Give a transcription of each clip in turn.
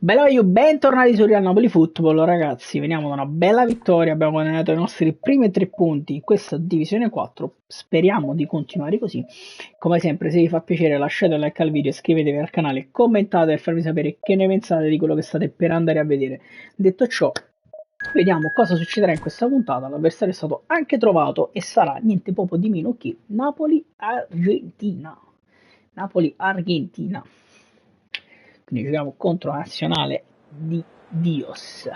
Bella io, bentornati su Real Napoli Football, ragazzi. Veniamo da una bella vittoria. Abbiamo guadagnato i nostri primi 3 punti in questa divisione 4. Speriamo di continuare così. Come sempre, se vi fa piacere, lasciate un like al video, iscrivetevi al canale, commentate per farmi sapere che ne pensate di quello che state per andare a vedere. Detto ciò, vediamo cosa succederà in questa puntata. L'avversario è stato anche trovato e sarà niente poco di meno che Napoli-Argentina. Napoli-Argentina. Quindi giochiamo contro la nazionale di Dios.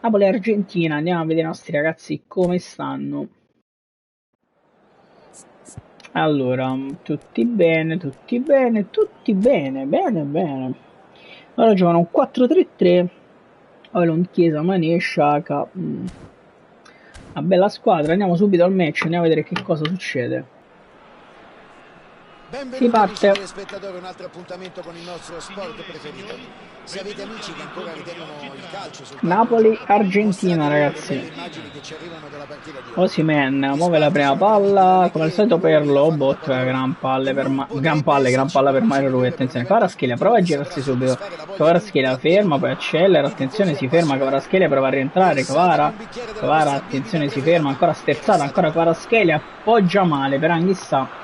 Napoli Argentina, andiamo a vedere i nostri ragazzi come stanno. Allora, tutti bene, bene. Ora giocano un 4-3-3. Olon, Chiesa, Mané, Sciacca. Una bella squadra, andiamo subito al match, andiamo a vedere che cosa succede. Si parte. Spettatori, un altro appuntamento con il nostro sport preferito. Se avete amici che ancora ritengono il calcio Napoli-Argentina, ragazzi. Osimhen muove la prima palla, come al solito per Lobot, gran palla per Mario Rui. Attenzione, Kvaratskhelia prova a girarsi subito. Kvaratskhelia ferma, poi accelera, attenzione, si ferma Kvaratskhelia, prova a rientrare, Kvara, attenzione, si ferma, ancora sterzata, ancora Kvaratskhelia, appoggia male per Anghissà.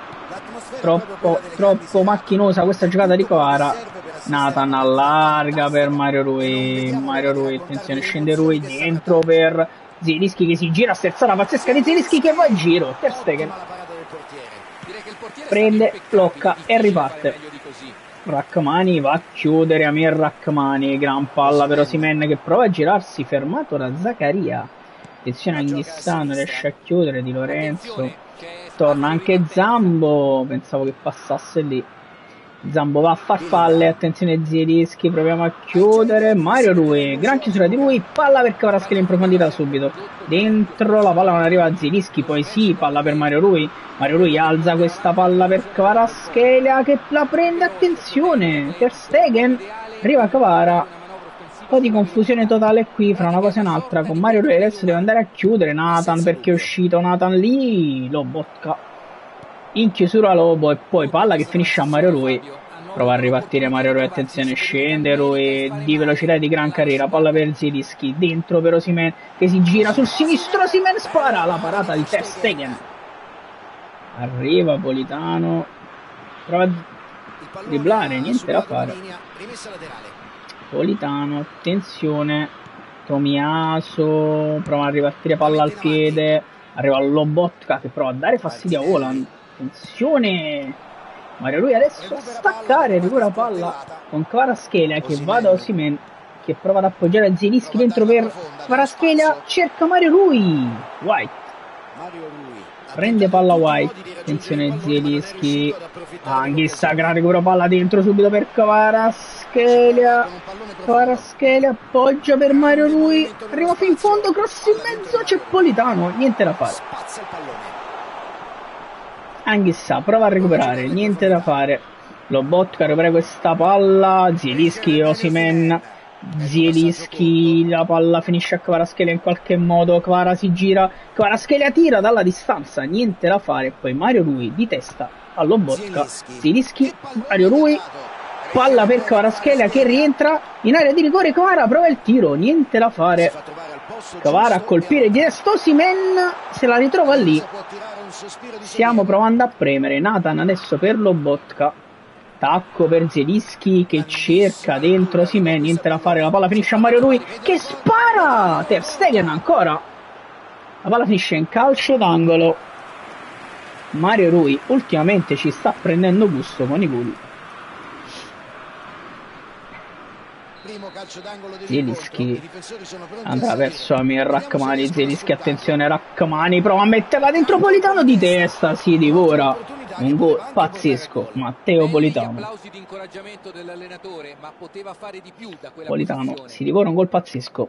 Troppo macchinosa questa giocata di Kvara. Nathan allarga per Mario Rui, attenzione, scende Rui dentro per Zielinski che si gira, sterzata pazzesca di Zielinski che va a giro, Ter Stegen prende, blocca e riparte. Rachmani va a chiudere Amir Rachmani, gran palla per Osimhen che prova a girarsi, fermato da Zaccaria. Attenzione, Anghissà non riesce a chiudere, Di Lorenzo. Torna anche Zambo, pensavo che passasse lì. Zambo va a farfalle, attenzione Zielinski, proviamo a chiudere. Mario Rui, gran chiusura di Rui, palla per Kvaratskhelia in profondità subito. Dentro, la palla non arriva a Zielinski, poi sì, palla per Mario Rui. Mario Rui alza questa palla per Kvaratskhelia che la prende, attenzione. Ter Stegen, arriva Kvara. Un po' di confusione totale qui fra una cosa e un'altra. Con Mario Rui adesso deve andare a chiudere Nathan perché è uscito Nathan lì. Lobotka in chiusura Lobo e poi palla che finisce a Mario Rui. Prova a ripartire Mario Rui, attenzione, scende Rui di velocità e di gran carriera. Palla per Zielinski, dentro per Osimhen che si gira sul sinistro. Osimhen spara, la parata di Ter Stegen. Arriva Politano, prova a dribblare, niente da fare. Politano, attenzione, Tomiaso, prova a ripartire palla al piede, arriva Lobotka che prova a dare fastidio a Haaland, attenzione, Mario Rui adesso a staccare, recupera palla con Kvaratskhelia che va da Osimhen, che prova ad appoggiare Zielinski dentro per Kvaratskhelia, cerca Mario Rui, White. Prende palla White, attenzione Zielinski, Anghissà gran recupero palla dentro subito per Kvaratskhelia, appoggia per Mario Rui, arriva fin in fondo, cross in mezzo, c'è Politano, niente da fare. Anghissà prova a recuperare, niente da fare, Lobotka recupera questa palla, Zielinski, Osimhen, Zielinski, la palla finisce a Kvaratskhelia in qualche modo, Kvara si gira, Kvaratskhelia tira dalla distanza, niente da fare, poi Mario Rui di testa a Lobotka, Zielinski, Mario Rui, palla per Kvaratskhelia che rientra in area di rigore, Kvara prova il tiro, niente da fare, Kvara a colpire di testa, Osimhen se la ritrova lì, stiamo provando a premere, Nathan adesso per Lobotka, tacco per Zielinski che cerca dentro Osimhen, niente da fare, la palla finisce a Mario Rui che spara, Ter Stegen ancora, la palla finisce in calcio d'angolo. Mario Rui ultimamente ci sta prendendo gusto con i gol. Zielinski andrà verso Amir Rachmani, Zielinski, attenzione Rachmani, prova a metterla dentro, Politano di testa, si divora un gol pazzesco, Matteo Politano si divora un gol pazzesco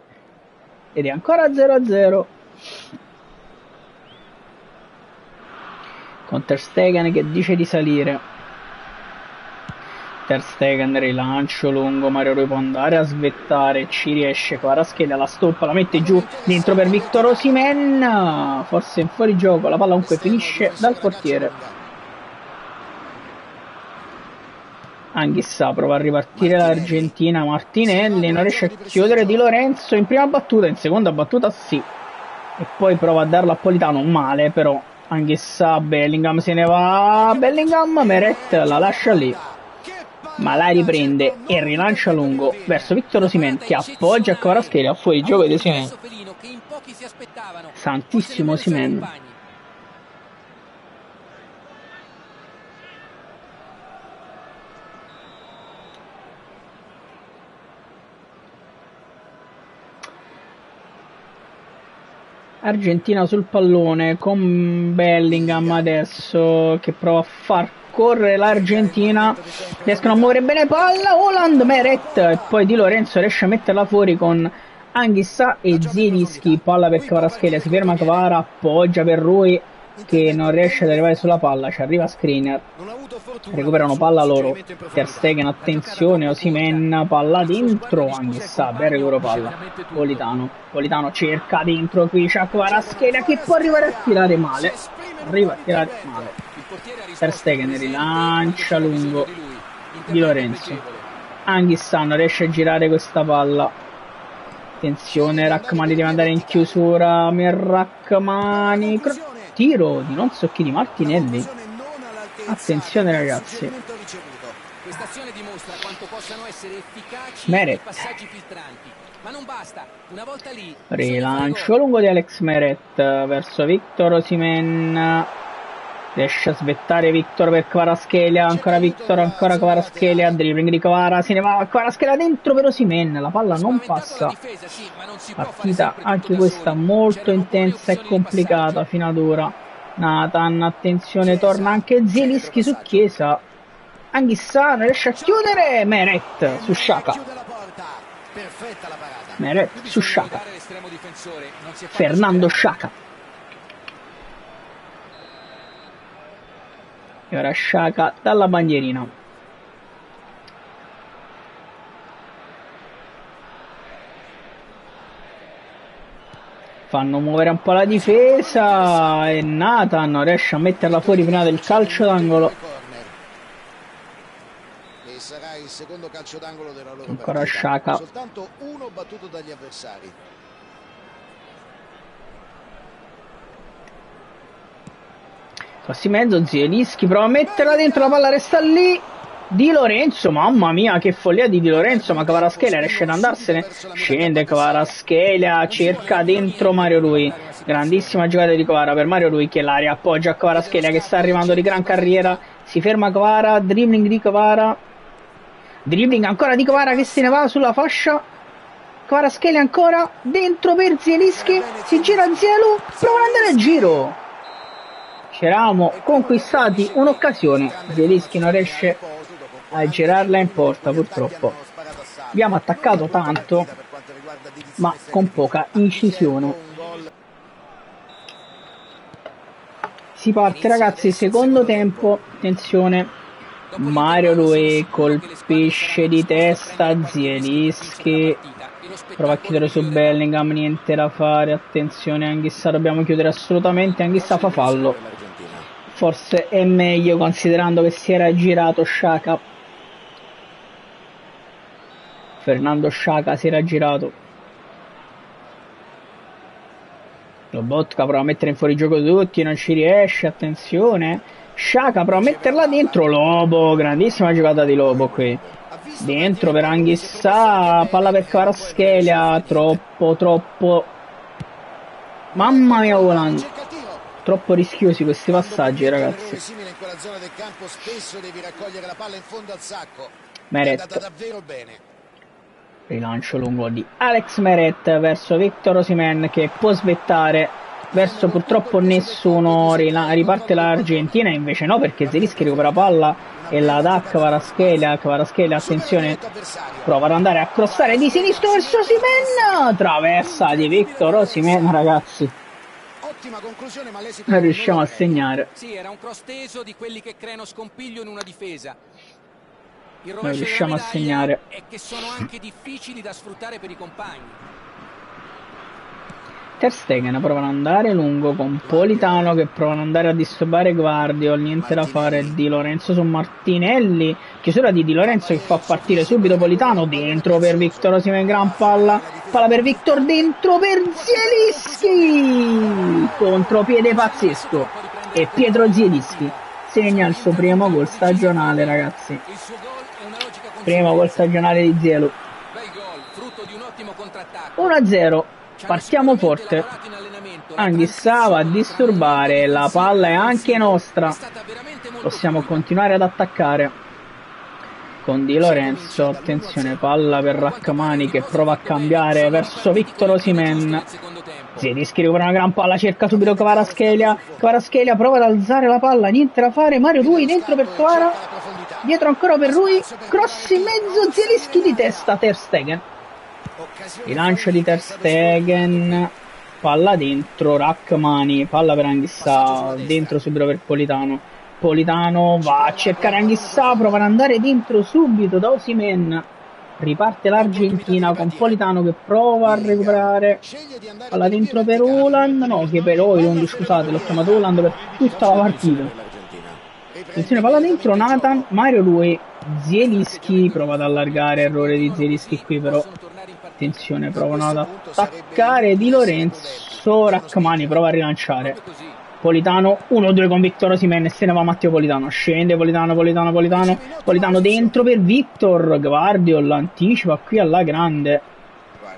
ed è ancora 0-0 con Ter Stegen che dice di salire. Ter Stegen, rilancio lungo, Mario Rui può andare a svettare, ci riesce, Kvaratskhelia la stoppa, la mette giù dentro per Victor Osimhen, forse in fuorigioco, la palla comunque finisce dal portiere. Anghissà prova a ripartire l'Argentina. Martinelli non riesce a chiudere Di Lorenzo in prima battuta, in seconda battuta sì. E poi prova a darlo a Politano, male però. Anghissà, Bellingham se ne va. Bellingham, Meret la lascia lì. Ma la riprende e rilancia lungo verso Victor Osimhen che appoggia a Kvaratskhelia, fuori gioco di Osimhen. Santissimo Osimhen. Argentina sul pallone con Bellingham adesso che prova a far correre l'Argentina, riescono a muovere bene palla, Haaland, Meret e poi Di Lorenzo riesce a metterla fuori con Anghissà e Zielinski, palla per Kvaratskhelia, si ferma Kvara, appoggia per Rui che non riesce ad arrivare sulla palla, ci arriva Skriniar, recuperano palla loro, Ter Stegen, attenzione, Osimhen, palla dentro, Anghissà, bel recupero palla, Politano cerca dentro, qui c'è Kvaratskhelia che può arrivare a tirare male, Ter Stegen rilancia lungo, Di Lorenzo, Anghissà non riesce a girare questa palla, attenzione, Rachmani deve andare in chiusura, Rachmani, tiro di non so chi, di Martinelli, attenzione ragazzi, Meret, rilancio lungo di Alex Meret verso Victor Osimhen, riesce a svettare Victor per Kvaratskhelia, ancora Victor, ancora Kvaratskhelia, dribbling di Kvara, se ne va Kvaratskhelia dentro per Osimhen, la palla non passa, partita anche questa molto intensa e complicata fino ad ora. Nathan, attenzione, torna anche Zielinski su Chiesa, Anghissà non riesce a chiudere, Meret su Xhaka, Meret su Xhaka, Fernando Xhaka. E ora Xhaka dalla bandierina. Fanno muovere un po' la difesa e Nathan riesce a metterla fuori prima del calcio d'angolo. E sarà il secondo calcio d'angolo della loro ancora partita. Xhaka. Soltanto uno battuto dagli avversari. Passi mezzo, Zielinski prova a metterla dentro, la palla resta lì. Di Lorenzo, mamma mia che follia di Lorenzo, ma Kvaratskhelia riesce ad andarsene, scende Kvaratskhelia, cerca dentro Mario Rui, grandissima giocata di Kvara per Mario Rui che l'aria appoggia a Kvaratskhelia che sta arrivando di gran carriera, si ferma Kvara, dribbling di Kvara, dribbling ancora di Kvara che se ne va sulla fascia, Kvaratskhelia ancora, dentro per Zielinski, si gira Zielu, prova ad andare a giro. Ci eravamo conquistati un'occasione, Zielinski non riesce a girarla in porta purtroppo. Abbiamo attaccato tanto ma con poca incisione. Si parte ragazzi, secondo tempo, attenzione, Mario Rui colpisce di testa Zielinski, prova a chiudere su Bellingham, niente da fare, attenzione Anghissà, dobbiamo chiudere assolutamente, Anghissà fa fallo, forse è meglio considerando che si era girato Xhaka. Fernando Xhaka si era girato, Lobotka prova a mettere in fuorigioco tutti, non ci riesce, attenzione, Xhaka prova a metterla dentro, Lobo, grandissima giocata di Lobo qui, dentro per Anghissà, palla per Kvaratskhelia, troppo, mamma mia Haaland, troppo rischiosi questi passaggi ragazzi. Meret, rilancio lungo di Alex Meret verso Victor Osimhen che può svettare verso purtroppo nessuno, riparte l'Argentina, invece no perché Zielinski recupera palla e la dà a Kvaratskhelia, attenzione, prova ad andare a crossare di sinistro verso Osimhen, traversa di Victor Osimhen ragazzi, non riusciamo a segnare. Sì, era un cross teso di quelli che creano scompiglio in una difesa. Non riusciamo a segnare e che sono anche difficili da sfruttare per i compagni. Ter Stegen prova ad andare lungo con Politano che prova ad andare a disturbare Gvardiol, niente da fare. Di Lorenzo su Martinelli, chiusura di Lorenzo che fa partire subito Politano, dentro per Victor Osimhen, gran palla per Victor, dentro per Zielinski, contropiede pazzesco e Pietro Zielinski segna il suo primo gol stagionale, ragazzi, primo gol stagionale di Zielu. 1-0. Partiamo forte. Anghissà va a disturbare, la palla è anche nostra, possiamo continuare ad attaccare con Di Lorenzo. Attenzione, palla per Rachmani che prova a cambiare verso Victor Osimhen. Zielinski recupera una gran palla, cerca subito Kvaratskhelia prova ad alzare la palla, niente da fare. Mario Rui dentro per Kvara, dietro ancora per Rui, cross in mezzo, Zielinski di testa, Ter Stegen. Rilancio di Ter Stegen, palla dentro, Rachmani, palla per Anghissà, dentro subito per Politano. Politano va a cercare Anghissà, prova ad andare dentro subito da Osimhen. Riparte l'Argentina con Politano che prova a recuperare, palla dentro per Haaland, no, che per Haaland, scusate, l'ho chiamato Haaland per tutta la partita. Attenzione, palla dentro, Nathan, Mario Rui, Zielinski prova ad allargare, errore di Zielinski qui però. Attenzione, provano ad attaccare Di Lorenzo, Rachmani prova a rilanciare. Politano 1-2 con Victor Osimhen e se ne va Matteo Politano, scende Politano dentro per Victor, Gvardiol anticipa qui alla grande.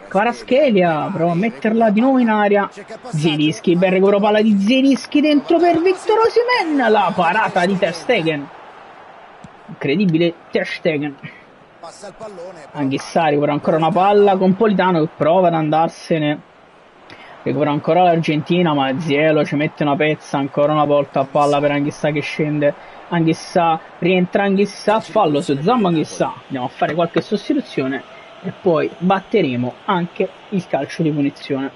Kvaratskhelia prova a metterla di nuovo in aria, Zielinski, bel recupero palla di Zielinski dentro per Victor Osimhen, la parata di Ter Stegen, incredibile Ter Stegen. Anghissà recupera ancora una palla con Politano che prova ad andarsene, recupera ancora l'Argentina ma Zielo ci mette una pezza ancora una volta, palla per Anghissà che scende, Anghissà, rientra Anghissà, fallo su Zambo Anghissà, andiamo a fare qualche sostituzione e poi batteremo anche il calcio di punizione,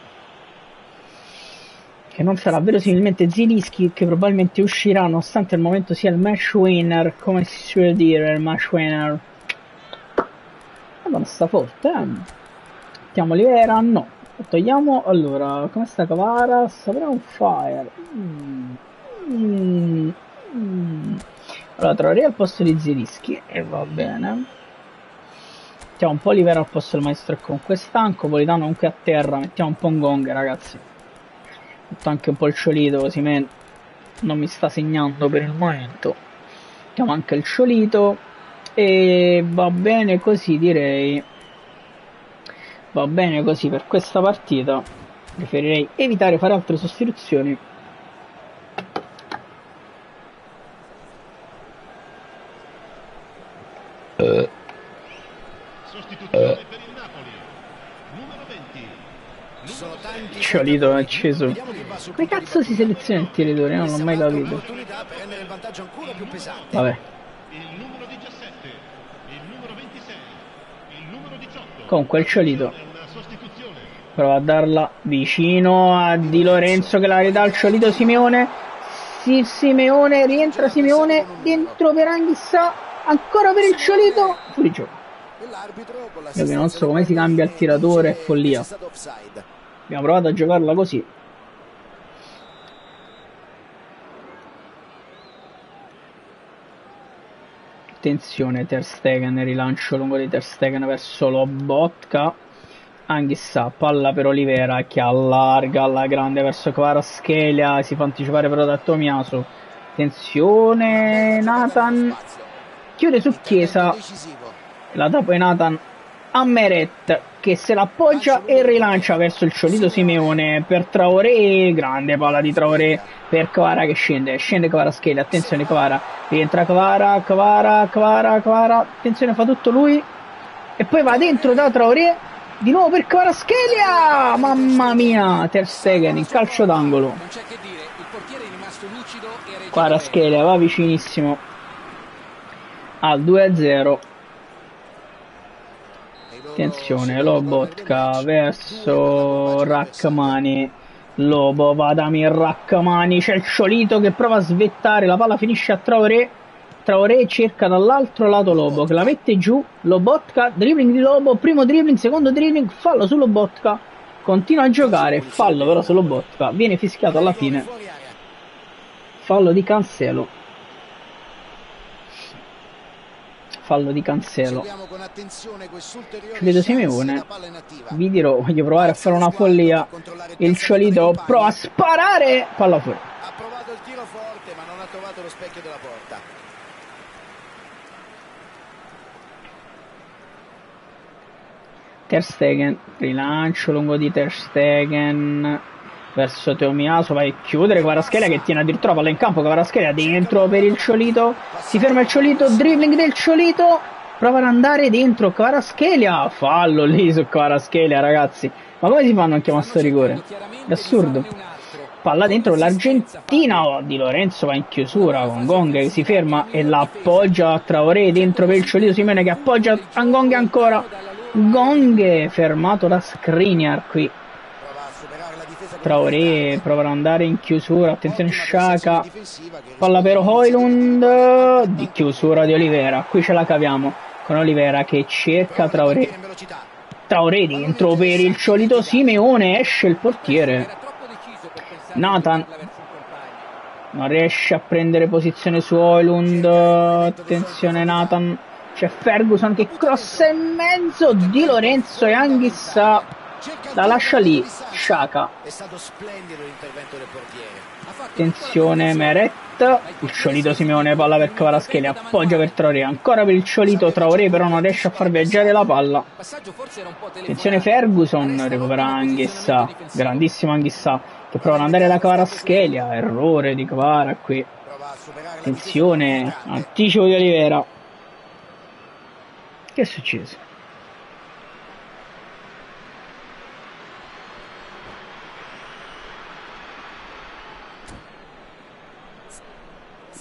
che non sarà verosimilmente Zielinski che probabilmente uscirà nonostante il momento sia il match winner, come si suol dire, il match winner. Non sta forte, mettiamo Livera, no, togliamo, allora, come sta Kvara? Saprà un fire. Allora, Traoré al posto di Zielinski e va bene. Mettiamo un po' Livera al posto del maestro e comunque stanco, Politano comunque a terra, mettiamo un po' Ngong, ragazzi. Metto anche un po' il Ciolito, così non mi sta segnando per il momento. Mettiamo anche il Ciolito. E va bene così, direi. Va bene così per questa partita. Preferirei evitare fare altre sostituzioni. Sostituzione per il Napoli. Numero 20. Ciolito è acceso. Come cazzo si seleziona il tiratore? Non l'ho mai capito. Vabbè. Comunque il Ciolito prova a darla vicino a Di Lorenzo che la ridà al Ciolito. Simeone, Simeone, rientra Simeone dentro per Anghissà, ancora per il Ciolito, fuori gioco. Io che non so come si cambia il tiratore, è follia. Abbiamo provato a giocarla così. Attenzione, Ter Stegen, rilancio lungo di Ter Stegen verso Lobotka. Anghissà, palla per Olivera che allarga alla grande verso Kvaratskhelia, si fa anticipare però da Tomiasu. Attenzione, Nathan chiude su Chiesa, la dà poi Nathan a Meret che se l'appoggia e rilancia verso il Ciolito Simeone per Traoré, grande palla di Traoré per Kvara che scende Kvaratskhelia, attenzione Kvara, rientra Kvara, attenzione fa tutto lui e poi va dentro da Traoré, di nuovo per Kvaratskhelia, mamma mia, Ter Stegen in calcio d'angolo, Kvaratskhelia va vicinissimo al 2-0. Attenzione, Lobotka verso Rachmani, Lobo va da Rachmani, c'è il Ciolito che prova a svettare, la palla finisce a Traoré, Traoré cerca dall'altro lato Lobo che la mette giù, Lobotka, dribbling di Lobo, primo dribbling, secondo dribbling, fallo su Lobotka, continua a giocare, fallo però se lo botta, viene fischiato alla fine, fallo di Cancelo. Fallo di Cancelo. Ciolito Simeone, vi dirò, voglio provare a fare una follia, il Ciolito prova a sparare, palla fuori. Ha provato il tiro forte ma non ha trovato lo specchio della porta. Ter Stegen, rilancio lungo di Ter Stegen verso Tomiaso, vai a chiudere Kvaratskhelia che tiene addirittura palla in campo, Kvaratskhelia dentro per il Ciolito, si ferma il Ciolito, dribbling del Ciolito, prova ad andare dentro Kvaratskhelia, fallo lì su Kvaratskhelia ragazzi, ma come si fa a non chiamare sto rigore? È assurdo. Palla dentro l'Argentina, oh, Di Lorenzo va in chiusura con Gong che si ferma e la appoggia a Traoré dentro per il Ciolito Simeone che appoggia a Gong ancora. Gong fermato da Skriniar qui. Traoré prova ad andare in chiusura, attenzione Xhaka, palla per Højlund, di chiusura di Olivera, qui ce la caviamo con Olivera che cerca Traoré. Traoré dentro per il Ciolito Simeone, esce il portiere. Nathan non riesce a prendere posizione su Højlund, attenzione Nathan, c'è Ferguson che crossa in mezzo, Di Lorenzo e Anghissà la lascia lì, Xhaka, attenzione Meret, il Ciolito Simeone, palla per Kvaratskhelia, appoggia per Traoré, ancora per il Ciolito, Traoré però non riesce a far viaggiare la palla, attenzione Ferguson, recupera Anghissà, grandissimo Anghissà che prova ad andare da Kvaratskhelia, errore di Kvara qui, attenzione, anticipo di Olivera, che è successo?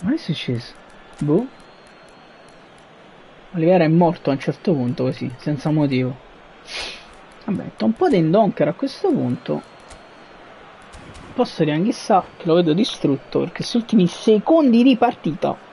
Ma è successo? Boh. Olivera è morto a un certo punto così, senza motivo. Vabbè, un po' di Ndonker a questo punto. Posso dire Anghissà che lo vedo distrutto perché su ultimi secondi di partita.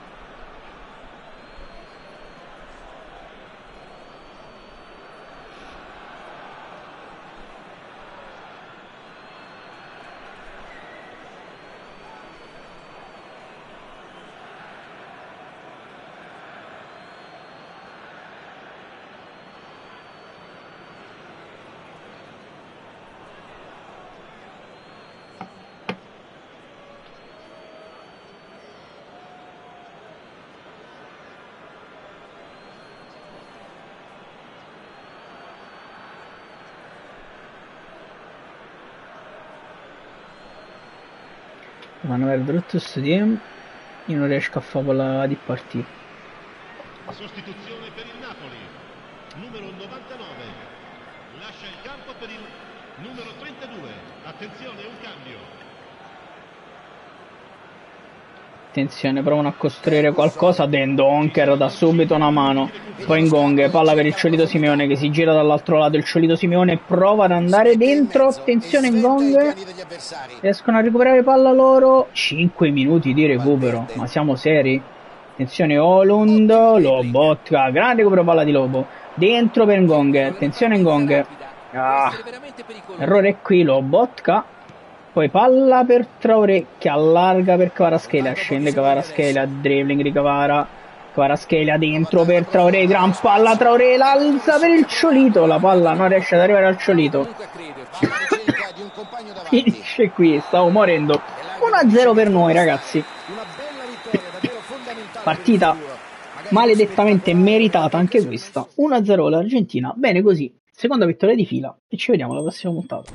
Vanno per dritto stadium, io non riesco a fare di partita. Sostituzione per il Napoli, numero 99, lascia il campo per il numero 32, attenzione un cambio. Attenzione, provano a costruire qualcosa, Ndonker dà subito una mano, poi Ngong, palla per il Ciolito Simeone che si gira dall'altro lato, il Ciolito Simeone prova ad andare dentro, attenzione Ngong, riescono a recuperare palla loro, 5 minuti di recupero, ma siamo seri? Attenzione Højlund, Lobotka, grande recupero palla di Lobo, dentro per Ngong, attenzione Ngong, errore qui, Lobotka. Poi palla per Traoré che allarga per Kvaratskhelia, scende Kvaratskhelia, dribbling di Kvaratskhelia dentro per Traoré, gran palla Traoré, l'alza per il Ciolito, la palla non riesce ad arrivare al Ciolito, finisce qui, stavo morendo, 1-0 per noi ragazzi, partita maledettamente meritata anche questa, 1-0 l'Argentina, bene così, seconda vittoria di fila e ci vediamo alla prossima puntata.